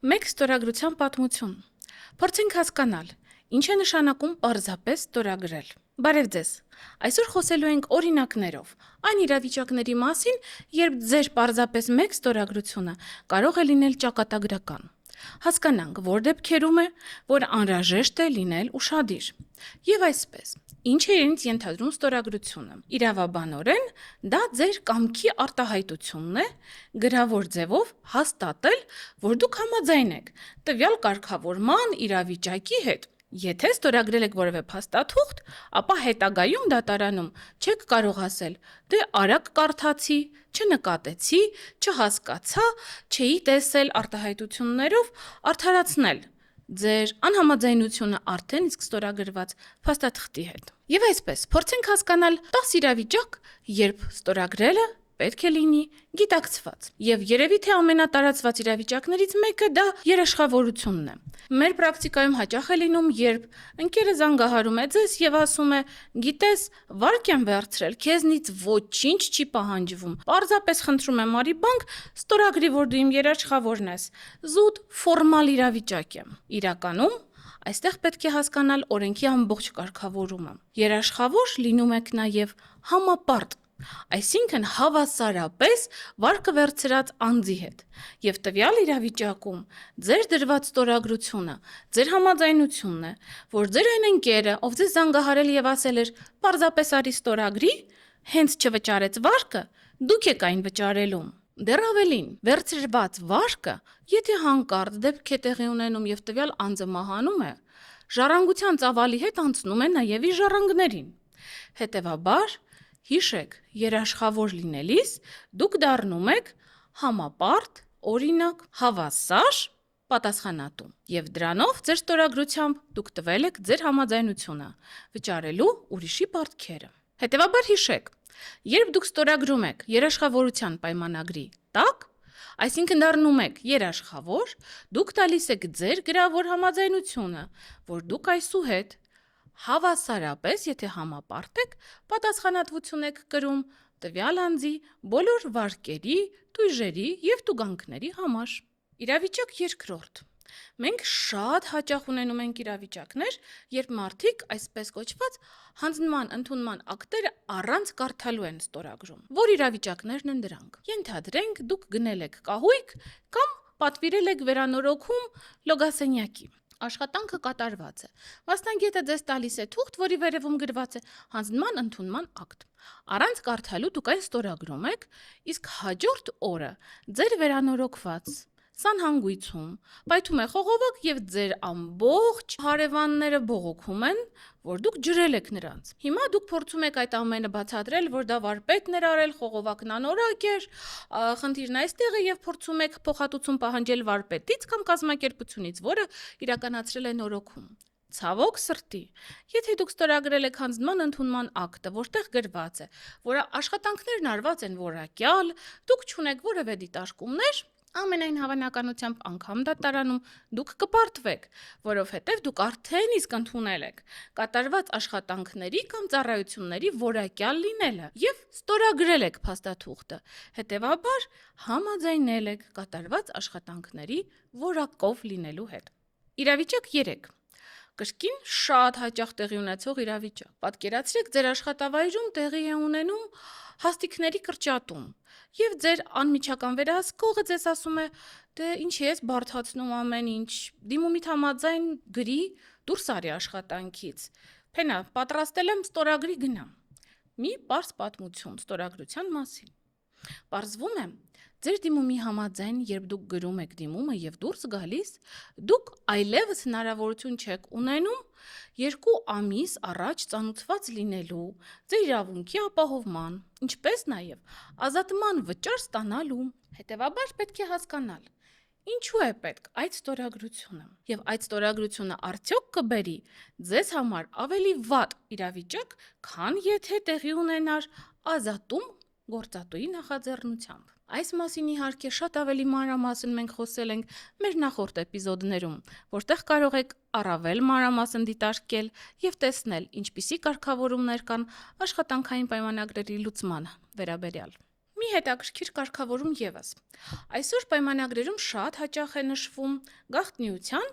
Մեկ ստորագրության պատմություն։ Փորձենք հասկանալ, ինչ է նշանակում պարզապես ստորագրել։ Բարև ձեզ։ Այսօր խոսելու ենք օրինակներով, այն իրավիճակների մասին, երբ ձեր պարզապես մեկ ստորագրությունը կարող է լինել ճակատագրական։ Հասկանանք, որ դեպքերում է, որ անհրաժեշտ է լինել ուշադիր։ Եվ այսպես, ինչ է իրենց ենթադրում ստորագրությունը։ Իրավաբանորեն դա ձեր կամքի արտահայտությունն է, գրավոր ձևով հաստատել, որ դուք համաձայն եք տվյալ կարգավորման իրավիճակի հետ։ Եթե ստորագրել եք որևէ փաստաթուղթ, ապա հետագայում դատարանում չեք կարող ասել. դե արագ կարդացի, չնկատեցի, չհասկացա, չէի տեսել արտահայտություններով արդարացնել ձեր անհամաձայնությունը արդեն իսկ ստորագրված փաստաթղթի հետ։ Եվ այսպես, փորձենք հասկանալ 10 իրավիճակ, երբ ստորագրելը պետք է լինի գիտակցված։ Եվ երևի թե ամենատարածված իրավիճակներից մեկը դա երաշխավորությունն է։ Մեր պրակտիկայում հաճախ է լինում, երբ ընկերը զանգահարում է ձեզ եւ ասում է. գիտես, վարկ եմ վերցրել, քեզնից ոչինչ չի պահանջվում։ Պարզապես խնդրում եմ արի բանկ, ստորագրի, որ դու իմ երաշխավորն ես։ Զուտ ֆորմալ իրավիճակ է։ Իրականում այստեղ պետք է հասկանալ օրենքի ամբողջ կարգավորումը։ Երաշխավոր լինում եք նաև համապարտ, այսինքն հավասարապես վարկը վերցրած անձի հետ։ Եվ տվյալ իրավիճակում ձեր դրված ստորագրությունը, ձեր համաձայնությունն է, որ ձեր այն ընկերը, ով ձեզ զանգահարել եւ ասել էր. «Պարզապես արի ստորագրի», հենց չվճարեց վարկը, դուք եք այն վճարելու։ Դեռ ավելին, վերցրված վարկը, եթե հանկարծ դեպք է տեղի ունենում եւ տվյալ անձը մահանում է, ժառանգության ծավալի հետ անցնում է նաեւ իր ժառանգներին։ Հետևաբար, հիշեք, երաշխավոր լինելիս դուք դառնում եք համապարտ, օրինակ, հավասար պատասխանատու։ Եվ դրանով ձեր ստորագրությամբ դուք տվել եք ձեր համաձայնությունը վճարելու ուրիշի պարտքերը։ Հետևաբար հիշեք, երբ դուք ստորագրում եք երաշխավորության պայմանագրի տակ, այսինքն դառնում եք երաշխավոր, դուք տալիս եք ձեր գրավոր համաձայնությունը, որ դուք այսուհետ հավասարապես, եթե համապարտ եք, պատասխանատվություն եք կրում տվյալ անձի բոլոր վարկերի, տույժերի եւ տուգանքների համար։ Իրավիճակ երկրորդ։ Մենք շատ հաճախ ունենում ենք իրավիճակներ, երբ մարդիկ այսպես կոչված հանձնման ընդունման ակտերը առանց կարդալու են ստորագրում։ Որ իրավիճակներն են դրանք։ Ենթադրենք, դուք գնել եք կահույք կամ պատվիրել եք վերանորոգում լոգասենյակի։ Աշխատանքը կատարված է։ Մասնագետը ձեզ տալիս է թուղթ, որի վերևում գրված է հանձնման ընդունման ակտ։ Առանց կարդալու դուք այն ստորագրում եք, իսկ հաջորդ օրը ձեր վերանորոգված սանհանգույցում պայթում է խողովակ եւ ձեր ամբողջ հարևանները բողոքում են, որ դուք ջրել եք նրանց։ Հիմա դուք փորձում եք այդ ամենը բացատրել, որ դա վարպետն էր արել, խողովակն անորակ էր, խնդիրն այստեղ է եւ փորձում եք փոխհատուցում պահանջել վարպետից կամ կազմակերպությունից, որը իրականացրել է նորոգում։ Ցավոք սրտի, եթե դուք ստորագրել եք հանձնման ընդունման ակտը, որտեղ գրված է, որ աշխատանքներն արված են որակյալ, դուք չունեք որևէ դիտարկումներ, ամենայն հավանականությամբ անգամ դատարանում դուք կպարտվեք, որովհետև դուք արդեն իսկ ընդունել եք կատարված աշխատանքների կամ ծառայությունների որակյալ լինելը եւ ստորագրել եք փաստաթուղթը, հետեւաբար համաձայնել եք կատարված աշխատանքների որակով լինելու հետ։ Իրավիճակ 3. Կրկին շատ հաճախ տեղի ունեցող իրավիճակ։ Պատկերացրեք, ձեր աշխատավայրում տեղի է ունենում հաստիքների կրճատում, եւ ձեր անմիջական վերահսկողը ձեզ ասում է. դե ինչի ես բարդացնում ամեն ինչ, դիմումիդ համաձայն գրի, դուրս արի աշխատանքից։ Փենա, պատրաստել եմ ստորագրի գնամ։ Մի պարզ պատմություն ստորագրության մասին։ Պարզվում է, ձեր դիմումի համաձայն, երբ դուք գրում եք դիմումը եւ դուրս գալիս, դուք այլևս հնարավորություն չեք ունենում 2 ամիս առաջ ծանոթված լինելու, ձեր իրավունքի ապահովման, ինչպես նաեւ ազատման վճար ստանալու։ Հետևաբար պետք է հասկանալ, ինչու է պետք այդ ստորագրությունը։ Եվ այդ ստորագրությունը արդյոք կբերի ձեզ համար ավելի վատ իրավիճակ, քան եթե տեղի ունենար ազատում գործատուի նախաձեռնությամբ։ Այս մասին իհարկե շատ ավելի մանրամասն մենք խոսել ենք մեր նախորդ էպիզոդներում, որտեղ կարող եք առավել մանրամասն դիտարկել եւ տեսնել, ինչպիսի կարգավորումներ կան աշխատանքային պայմանագրերի լուծման վերաբերյալ։ Մի հետաքրքիր կարգավորում եւս։ Այսօր պայմանագրերում շատ հաճախ է նշվում գաղտնիության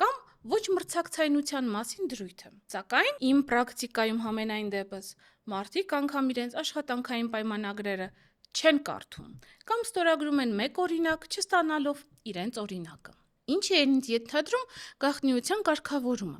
կամ ոչ մրցակցայնության մասին դրույթը։ Սակայն իմ պրակտիկայում համենայն դեպս մարդիկ անգամ իրենց աշխատանքային պայմանագրերը չեն կարդում կամ ստորագրում են մեկ օրինակ, չստանալով իրենց օրինակը։ Ինչ է ինձ ենթադրում գաղտնիության կարգավորումը։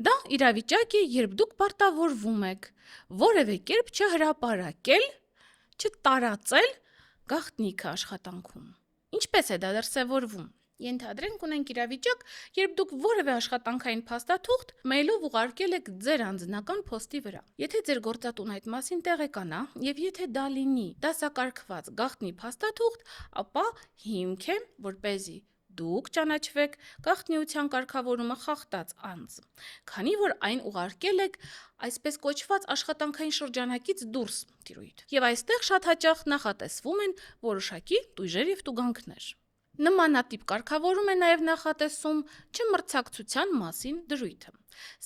Դա իրավիճակ է, երբ դուք պարտավորվում եք որևէ կերպ չհրապարակել, չտարածել գաղտնիքը աշխատանքում։ Ինչպես է դա դրսևորվում։ Ենթադրենք ունենք իրավիճակ, երբ դուք որևէ աշխատանքային փաստաթուղթ մեյլով ուղարկել եք ձեր անձնական փոստի վրա։ Եթե ձեր գործատուն այդ մասին տեղեկանա, եւ եթե դա լինի դասակարգված գաղտնի փաստաթուղթ, ապա հիմք է, որպեսզի դուք ճանաչվեք գաղտնիության կարգավորումը խախտած անձ, քանի որ այն ուղարկել եք այսպես կոչված աշխատանքային շրջանակից դուրս տիրույթ։ Եվ այստեղ շատ հաճախ նախատեսվում են որոշակի տույժեր եւ տուգանքներ։ Նմանատիպ կարգավորում է նաև նախատեսում չմրցակցության մասին դրույթը։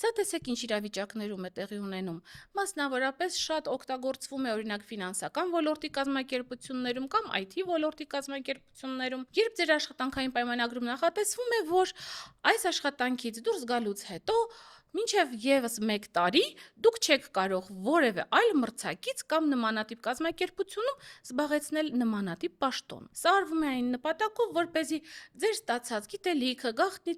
Սա տեսեք ինչ իրավիճակներում է տեղի ունենում։ Մասնավորապես շատ օգտագործվում է օրինակ ֆինանսական ոլորտի կազմակերպություններում կամ IT ոլորտի կազմակերպություններում, երբ ձեր աշխատանքային պայմանագրում նախատեսվում է, որ այս աշխատանքից դուրս գալուց հետո մինչև եւս 1 տարի դուք չեք կարող որևէ այլ մրցակից կամ նմանատիպ կազմակերպությունում զբաղեցնել նմանատիպ պաշտոն։ Սա արվում է այն նպատակով, որպեսզի ձեր ստացած գիտելիքը, գաղտնի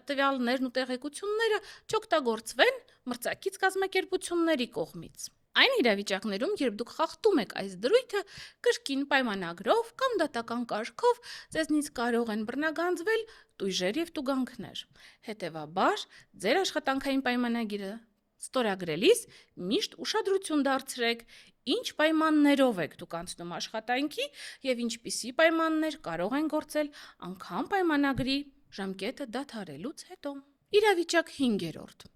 տվյալներն ու տեղեկությունները չօգտագործվեն մրցակից կազմակերպությունների կողմից։ Այն իրավիճակներում, երբ դուք խախտում եք այս դրույթը, կրկին պայմանագրով կամ դատական կարգով ձեզնից կարող են բռնագանձվել տույժեր եւ տուգանքներ։ Հետևաբար, ձեր աշխատանքային պայմանագիրը ստորագրելիս միշտ ուշադրություն դարձրեք, ինչ պայմաններով եք դուք անցնում աշխատանքի եւ ինչպիսի պայմաններ կարող են գործել անգամ պայմանագրի ժամկետը դադարելուց հետո։ Իրավիճակ 5-րդ,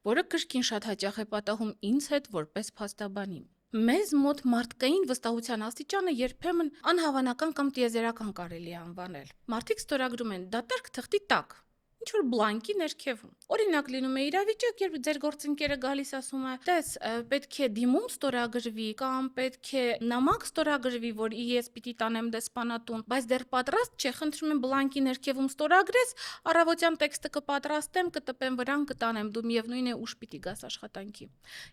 որը կրկին շատ հաճախ է պատահում ինձ հետ որպես փաստաբանի։ Մեզ մոտ մարդկային վստահության աստիճանը երբեմն անհավանական կամ տիեզերական կարելի է անվանել։ Մարդիկ ստորագրում են դատարկ թղթի տակ, ինչ որ բլանկի ներքևում։ Օրինակ լինում է իրավիճակ, երբ ձեր գործընկերը գալիս ասում է. «Տես, պետք է դիմում ստորագրվի կամ պետք է նամակ ստորագրվի, որ ես պիտի տանեմ դեսպանատուն, բայց դեռ պատրաստ չէ, խնդրում եմ բլանկի ներքևում ստորագրես, առավոտյան տեքստը կպատրաստեմ, կտպեմ վրան, կտանեմ, դու միևնույն է ուշ պիտի գաս աշխատանքի»։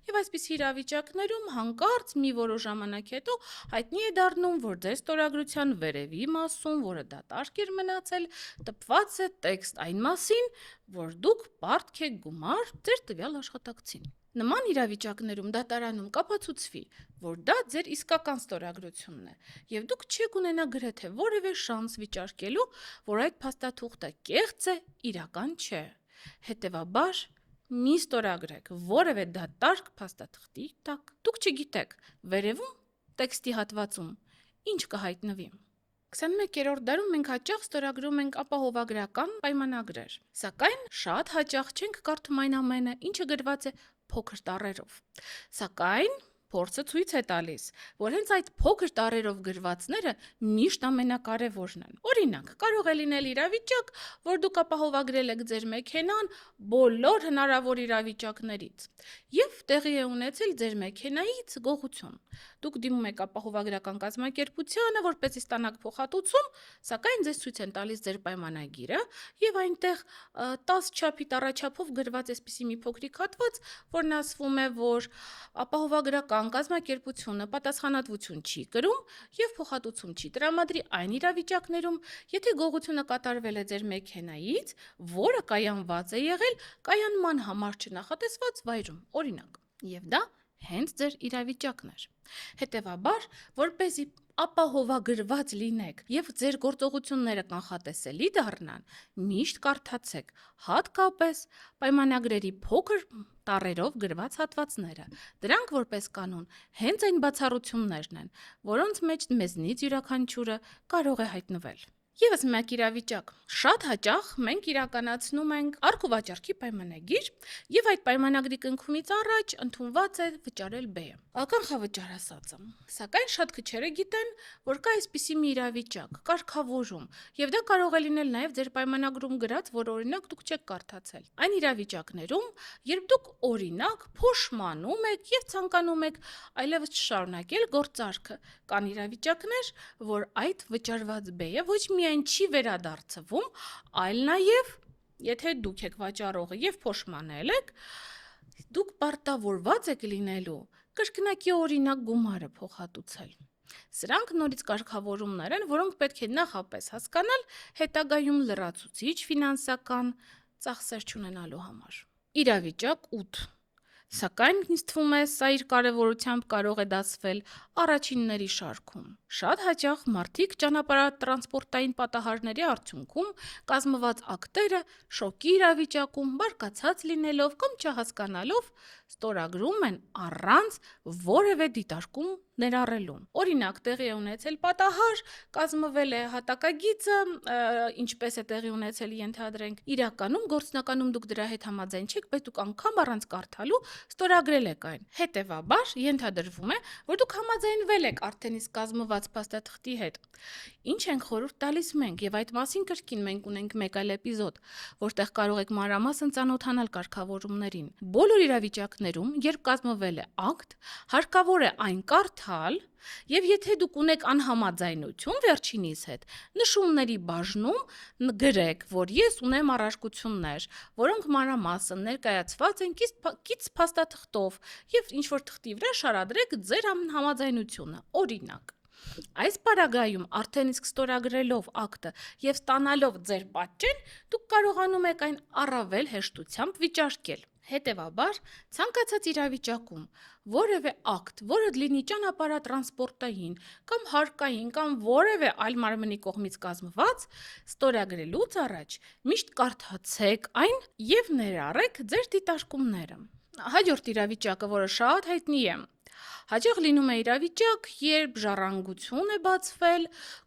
Եվ այսպիսի իրավիճակներում հանկարծ մի որոշ ժամանակ հետո հայտնի է դառնում, որ ձեր ստորագրության վերևի մասում, որը դատարկ էր մնացել, տպված է տեքստ այն մասին, որ դուք պարտք եք գումար ձեր տվյալ աշխատակցին։ Նման իրավիճակներում դատարանում կապացուցվի, որ դա ձեր իսկական ստորագրությունն է, եւ դուք չեք ունենա գրեթե որևէ շանս վիճարկելու, որ այդ փաստաթուղթը կեղծ է, իրական չէ։ Հետևաբար, մի ստորագրեք որևէ դատարկ փաստաթղթի տակ։ Դուք չգիտեք, վերևում տեքստի հատվածում ինչ կհայտնվի։ 21-րդ դարում մենք հաճախ ստորագրում ենք ապահովագրական պայմանագրեր, սակայն շատ հաճախ չենք կարդում այն ամենը, ինչը գրված է փոքր տառերով։ Սակայն փորձը ցույց է տալիս, որ հենց այդ փոքր տառերով գրվածները միշտ ամենակարևորն են։ Օրինակ, կարող է լինել իրավիճակ, որ դուք ապահովագրել եք ձեր մեքենան բոլոր հնարավոր իրավիճակներից, եւ տեղի է ունեցել ձեր մեքենայից գողություն։ Դուք դիմում եք ապահովագրական կազմակերպությանը, որպեսզի ստանաք փոխհատուցում, սակայն ձեզ ցույց են տալիս ձեր պայմանագիրը, եւ այնտեղ 10 չափի տառաչափով գրված էսպիսի մի փոքրիկ հատված, որն ասվում է, որ ապահովագրական կազմակերպությունը պատասխանատվություն չի կրում եւ փոխհատուցում չի տրամադրի այն իրավիճակներում, եթե գողությունը կատարվել է ձեր մեքենայից, որը կայանված է եղել կայանման համար չնախատեսված վայրում, օրինակ, եւ դա հենց ձեր իրավիճակն էր։ Հետևաբար, որպեսզի ապահովագրված լինեք եւ ձեր գործողությունները կանխատեսելի դառնան, միշտ կարդացեք հատկապես պայմանագրերի փոքր տառերով գրված հատվածները։ Դրանք որպես կանոն հենց այն բացառություններն են, որոնց մեջ մեզնից յուրաքանչյուրը կարող է հայտնվել։ Եվս մեկ իրավիճակ։ Շատ հաճախ մենք իրականացնում ենք արք ու վաճառքի պայմանագիր, եւ այդ պայմանագրի կնքումից առաջ ընդունված է վճարել B-ը։ Կանխավճար ասածը։ Սակայն շատ քչերը գիտեն, որ կա այսպիսի մի իրավիճակ, կարգավորում, եւ դա կարող է լինել նաեւ ձեր պայմանագրում գրած, որ օրինակ դուք չեք կարդացել։ Այն իրավիճակներում, երբ դուք օրինակ փոշմանում եք եւ ցանկանում եք այլևս չշարունակել գործարքը, կան իրավիճակներ, որ այդ վճարված B-ը ոչ միայն չի վերադարձվում, այլ նաև, եթե դուք եք վաճառողը եւ փոշմանել եք, դուք պարտավորված եք լինելու կրկնակի օրինակ գումարը փոխհատուցել։ Սրանք նորից կարգավորումներ են, որոնք պետք է նախապես հասկանալ հետագայում լրացուցիչ ֆինանսական ծախսեր չունենալու համար։ Իրավիճակ 8։ Սակայն ինձ թվում է, սա իր կարևորությամբ կարող է դասվել առաջինների շարքում։ Շատ հաճախ մարդիկ ճանապարհատրանսպորտային պատահարների արդյունքում կազմված ակտերը շոկի իրավիճակում բարկացած լինելով կամ չհասկանալով ստորագրում են առանց որևէ դիտարկում ներառելու։ Օրինակ, տեղի է ունեցել պատահար, կազմվել է հատակագիծը, ինչպես է տեղի ունեցել ենթադրենք, իրականում գործնականում դուք դրա հետ համաձայն չեք, բայց դուք անգամ առանց կարդալու ստորագրել եք այն։ Հետևաբար ենթադրվում է, որ դուք համաձայնվել եք արդեն իսկ կազմված փաստաթղթի հետ։ Ինչ ենք խորհուրդ տալիս մենք, եւ այդ մասին կրկին մենք ունենք մեկ այլ էպիզոդ, որտեղ կարող եք մանրամասն ծանոթանալ կարգավորումներին։ Բոլոր իրավիճակներում, երբ կազմվել է ակտ, հարկավոր է այն կարդալ, եւ եթե դուք ունեք անհամաձայնություն վերջինիս հետ, նշումների բաժնում գրեք, որ ես ունեմ առարկություններ, որոնք մանրամասն ներկայացված են կից փաստաթղթով եւ ինչ որ թղթի վրա շարադրեք ձեր համաձայնությունը։ Օրինակ, այս պարագայում արդեն իսկ ստորագրելով ակտը եւ ստանալով ձեր պատճեն, դուք կարողանում եք այն առավել հեշտությամբ վիճարկել։ Հետևաբար, ցանկացած իրավիճակում որևէ ակտ, որը լինի ճանապարհատրանսպորտային կամ հարկային կամ որևէ այլ մարմնի կողմից կազմված, ստորագրելուց առաջ միշտ կարդացեք այն եւ ներառեք ձեր դիտարկումները։ Հաջորդ իրավիճակը, որը շատ հայտնի է, հաճախ լինում է իրավիճակ, երբ ժառանգություն է բացվել,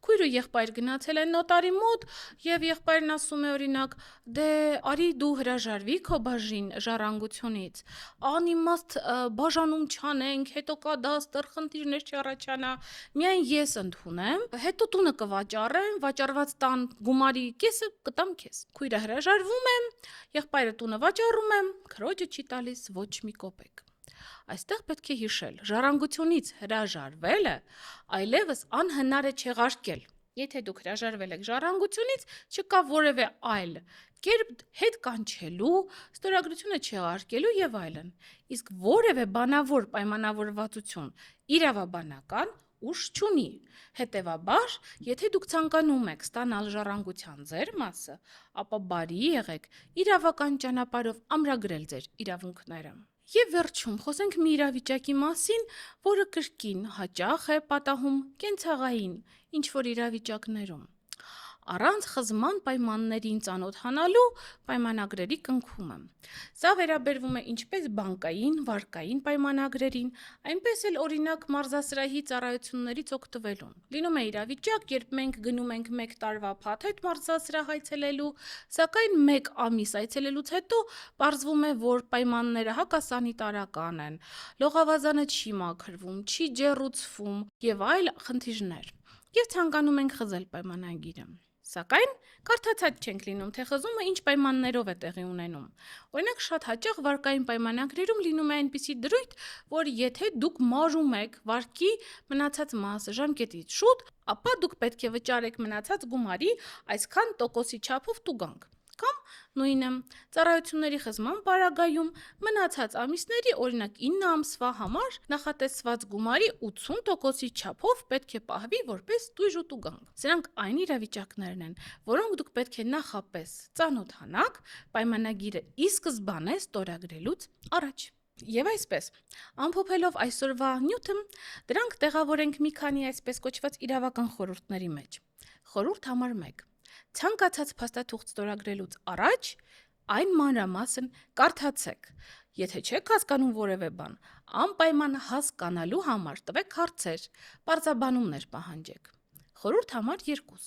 քույր ու եղբայր գնացել են նոտարի մոտ եւ եղբայրն ասում է օրինակ. «Դե արի դու հրաժարվի քո բաժին ժառանգությունից, անիմաստ բաժանում չանենք, հետո կա դաստր, խնդիրներ չառաջանա, միայն ես ընդունեմ, հետո տունը կվաճառեմ, վաճառված տան գումարի կեսը կտամ քեզ»։ Քույրը հրաժարվում է, եղբայրը տունը վաճառում է, քրոջը չի տալիս ոչ մի կոպեկ։ Այստեղ պետք է հիշել, ժառանգությունից հրաժարվելը այլևս անհնար է չեղարկել։ Եթե դուք հրաժարվել եք ժառանգությունից, չկա որևէ այլ կերպ հետ կանչելու, ստորագրությունը չեղարկելու եւ այլն։ Իսկ որևէ բանավոր պայմանավորվածություն իրավաբանական ուժ չունի։ Հետևաբար, եթե դուք ցանկանում եք ստանալ ժառանգության ձեր մասը, ապա բարի եղեք իրավական ճանապարհով ամրագրել ձեր իրավունքները։ Եվ վերջում խոսենք մի իրավիճակի մասին, որը կրկին հաճախ է պատահում կենցաղային ինչ-որ իրավիճակներում։ Առանց խզման պայմաններին ծանոթանալու պայմանագրերի կնքումը։ Սա վերաբերվում է ինչպես բանկային, վարկային պայմանագրերին, այնպես էլ օրինակ մարզասրահի ծառայություններից օգտվելուն։ Լինում է իրավիճակ, երբ մենք գնում ենք 1 տարվա փաթեթ մարզասրահ այցելելու, սակայն 1 ամիս այցելելուց հետո պարզվում է, որ պայմանները հակասանիտարական են, լողավազանը չի մաքրվում, չի ջեռուցվում եւ այլ խնդիրներ։ Եվ ցանկանում ենք խզել պայմանագիրը։ Սակայն կարդացած չենք լինում, թե խզումը ինչ պայմաններով է տեղի ունենում։ Օրինակ, շատ հաճախ վարկային պայմանագրերում լինում է այնպիսի դրույթ, որ եթե դուք մարում եք վարկի մնացած մասը ժամկետից շուտ, ապա դուք պետք է վճարեք մնացած գումարի այսքան տոկոսի չափով տուգանք։ Կամ նույնը ծառայությունների խզման պարագայում մնացած ամիսների, օրինակ 9 ամսվա համար նախատեսված գումարի 80%-ի չափով պետք է պահվի որպես տույժ ու տուգանք։ Սրանք այն իրավիճակներն են, որոնք դուք պետք է նախապես ծանոթանաք պայմանագիրը ի սկզբանե ստորագրելուց առաջ։ Եվ այսպես, ամփոփելով այսօրվա նյութը, դրանք տեղավորենք մի քանի այսպես կոչված իրավական խորհուրդների մեջ։ Խորհուրդ համար 1. Ցանկացած փաստաթուղթ ստորագրելուց առաջ այն մանրամասն կարդացեք։ Եթե չեք հասկանում որևէ բան, անպայման հասկանալու համար տվեք հարցեր, պարզաբանումներ պահանջեք։ Խորհուրդ համար 2.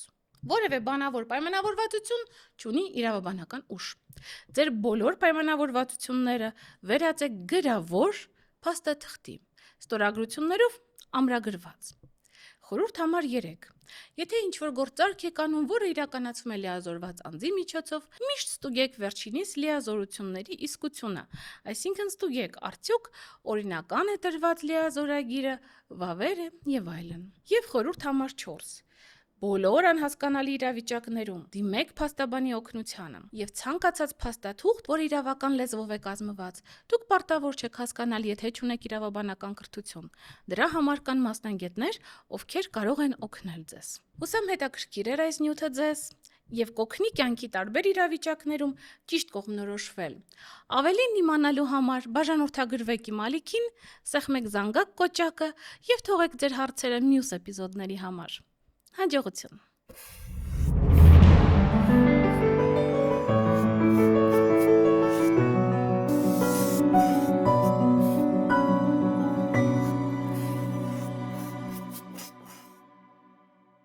Որևէ բանավոր պայմանավորվածություն չունի իրավաբանական ուժ։ Ձեր բոլոր պայմանավորվածությունները վերածեք գրավոր փաստաթղթի, ստորագրություններով ամրագրված։ Խորհուրդ համար 3. Եթե ինչ-որ գործարք եք անում, որը իրականացվում է լիազորված անձի միջոցով, միշտ ստուգեք վերջինիս լիազորությունների իսկությունը, այսինքն ստուգեք արդյոք օրինական է տրված լիազորագիրը, վավեր է եւ այլն։ Եվ խորհուրդ համար 4. Բոլոր անհասկանալի իրավիճակներում դիմեք փաստաբանի օգնությանը եւ ցանկացած փաստաթուղթ, որ իրավական լեզվով է կազմված, դուք պարտավոր չեք հասկանալ, եթե չունեք իրավաբանական կրթություն։ Դրա համար կան մասնագետներ, ովքեր կարող են օգնել ձեզ։ Հուսամ հետաքրքիր էր այս նյութը ձեզ եւ կօգնի կյանքի տարբեր իրավիճակներում ճիշտ կողմնորոշվել։ Ավելին իմանալու համար բաժանորդագրվեք իմ ալիքին, սեղմեք զանգակ կոճակը եւ թողեք ձեր հարցերը մյուս էպիզոդների համար։ Հաջողություն։